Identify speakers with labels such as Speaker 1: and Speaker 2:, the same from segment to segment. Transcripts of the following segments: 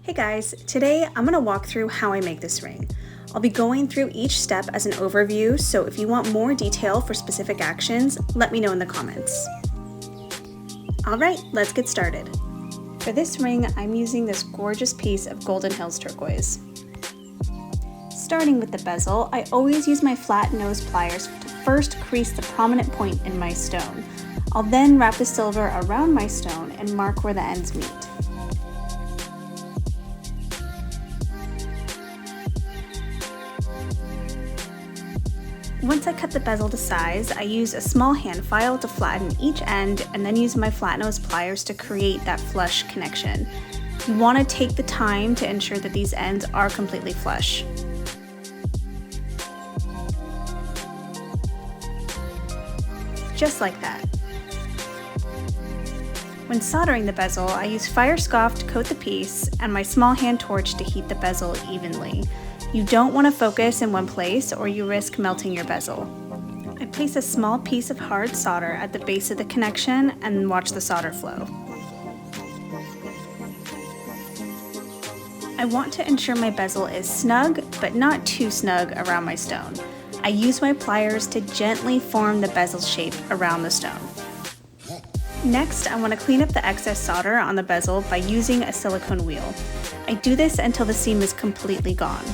Speaker 1: Hey guys, today I'm going to walk through how I make this ring. I'll be going through each step as an overview, so if you want more detail for specific actions, let me know in the comments. Alright, let's get started. For this ring, I'm using this gorgeous piece of Golden Hills Turquoise. Starting with the bezel, I always use my flat nose pliers to first crease the prominent point in my stone. I'll then wrap the silver around my stone and mark where the ends meet. Once I cut the bezel to size, I use a small hand file to flatten each end and then use my flat nose pliers to create that flush connection. You want to take the time to ensure that these ends are completely flush. Just like that. When soldering the bezel, I use fire scoff to coat the piece and my small hand torch to heat the bezel evenly. You don't want to focus in one place or you risk melting your bezel. I place a small piece of hard solder at the base of the connection and watch the solder flow. I want to ensure my bezel is snug, but not too snug around my stone. I use my pliers to gently form the bezel shape around the stone. Next, I want to clean up the excess solder on the bezel by using a silicone wheel. I do this until the seam is completely gone.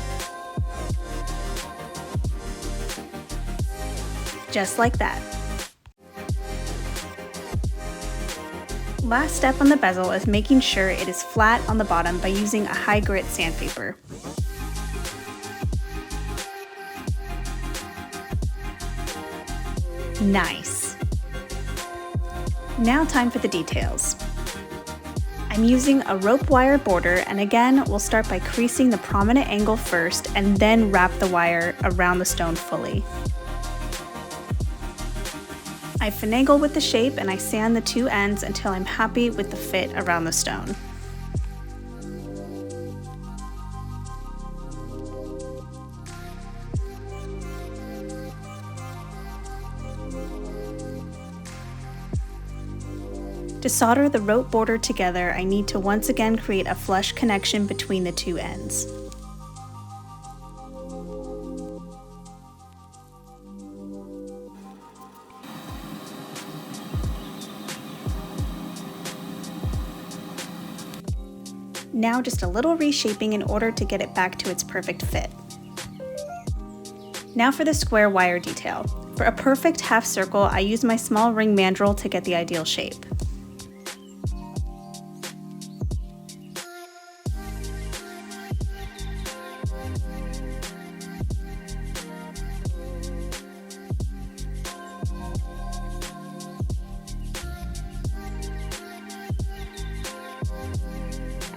Speaker 1: Just like that. Last step on the bezel is making sure it is flat on the bottom by using a high grit sandpaper. Nice. Now time for the details. I'm using a rope wire border, and again we'll start by creasing the prominent angle first and then wrap the wire around the stone fully. I finagle with the shape and I sand the two ends until I'm happy with the fit around the stone. To solder the rope border together, I need to once again create a flush connection between the two ends. Now just a little reshaping in order to get it back to its perfect fit. Now for the square wire detail. For a perfect half circle, I use my small ring mandrel to get the ideal shape.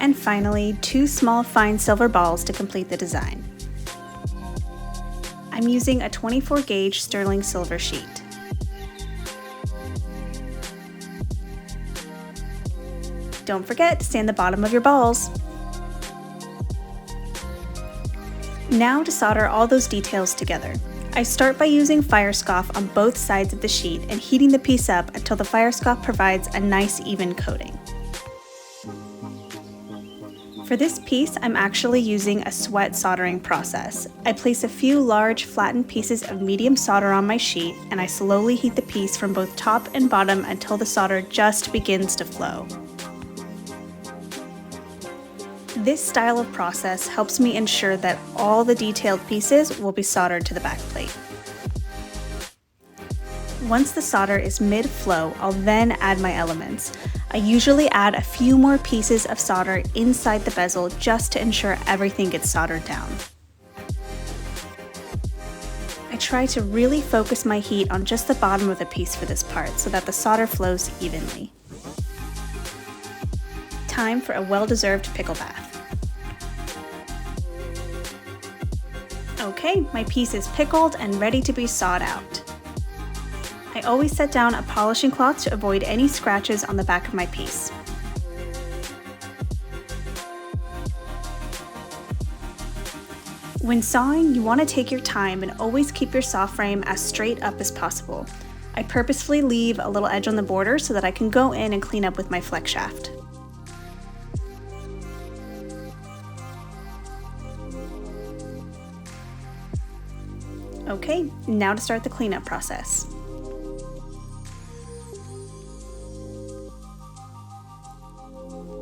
Speaker 1: And finally, two small fine silver balls to complete the design. I'm using a 24 gauge sterling silver sheet. Don't forget to sand the bottom of your balls. Now to solder all those details together. I start by using fire scoff on both sides of the sheet and heating the piece up until the fire scoff provides a nice even coating. For this piece, I'm actually using a sweat soldering process. I place a few large flattened pieces of medium solder on my sheet and I slowly heat the piece from both top and bottom until the solder just begins to flow. This style of process helps me ensure that all the detailed pieces will be soldered to the backplate. Once the solder is mid-flow, I'll then add my elements. I usually add a few more pieces of solder inside the bezel just to ensure everything gets soldered down. I try to really focus my heat on just the bottom of the piece for this part so that the solder flows evenly. Time for a well-deserved pickle bath. Okay, my piece is pickled and ready to be sawed out. I always set down a polishing cloth to avoid any scratches on the back of my piece. When sawing, you want to take your time and always keep your saw frame as straight up as possible. I purposefully leave a little edge on the border so that I can go in and clean up with my flex shaft. Okay, now to start the cleanup process.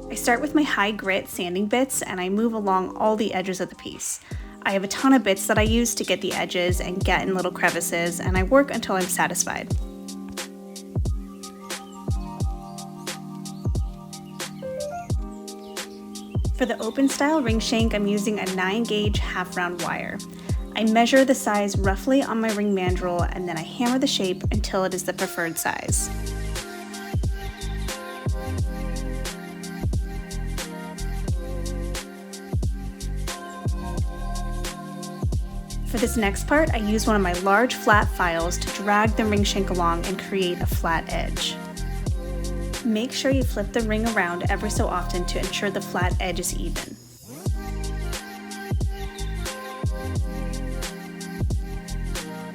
Speaker 1: I start with my high grit sanding bits and I move along all the edges of the piece. I have a ton of bits that I use to get the edges and get in little crevices, and I work until I'm satisfied. For the open style ring shank, I'm using a 9-gauge half-round wire. I measure the size roughly on my ring mandrel and then I hammer the shape until it is the preferred size. For this next part, I use one of my large flat files to drag the ring shank along and create a flat edge. Make sure you flip the ring around every so often to ensure the flat edge is even.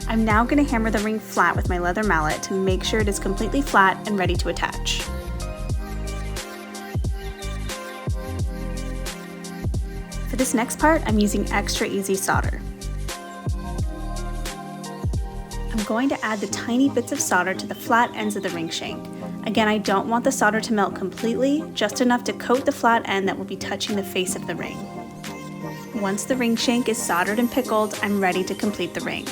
Speaker 1: I'm now going to hammer the ring flat with my leather mallet to make sure it is completely flat and ready to attach. For this next part, I'm using extra easy solder. I'm going to add the tiny bits of solder to the flat ends of the ring shank. Again, I don't want the solder to melt completely, just enough to coat the flat end that will be touching the face of the ring. Once the ring shank is soldered and pickled, I'm ready to complete the ring.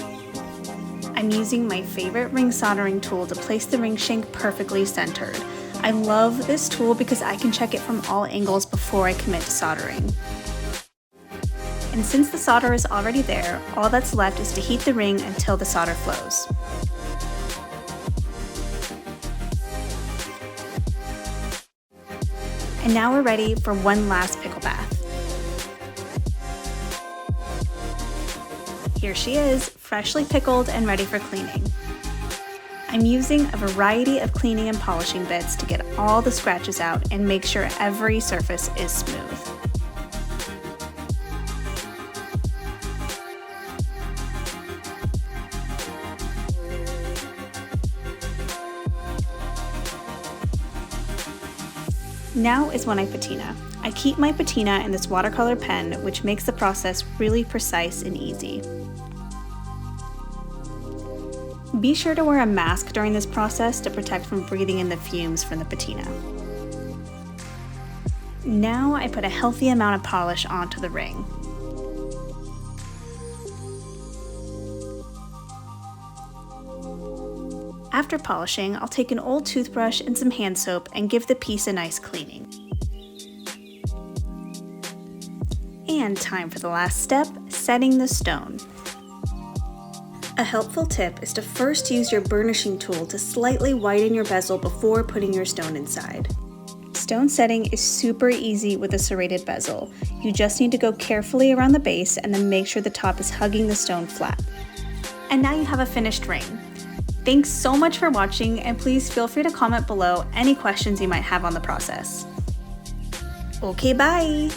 Speaker 1: I'm using my favorite ring soldering tool to place the ring shank perfectly centered. I love this tool because I can check it from all angles before I commit to soldering. And since the solder is already there, all that's left is to heat the ring until the solder flows. And now we're ready for one last pickle bath. Here she is, freshly pickled and ready for cleaning. I'm using a variety of cleaning and polishing bits to get all the scratches out and make sure every surface is smooth. Now is when I patina. I keep my patina in this watercolor pen, which makes the process really precise and easy. Be sure to wear a mask during this process to protect from breathing in the fumes from the patina. Now I put a healthy amount of polish onto the ring. After polishing, I'll take an old toothbrush and some hand soap and give the piece a nice cleaning. And time for the last step, setting the stone. A helpful tip is to first use your burnishing tool to slightly widen your bezel before putting your stone inside. Stone setting is super easy with a serrated bezel. You just need to go carefully around the base and then make sure the top is hugging the stone flat. And now you have a finished ring. Thanks so much for watching, and please feel free to comment below any questions you might have on the process. Okay, bye!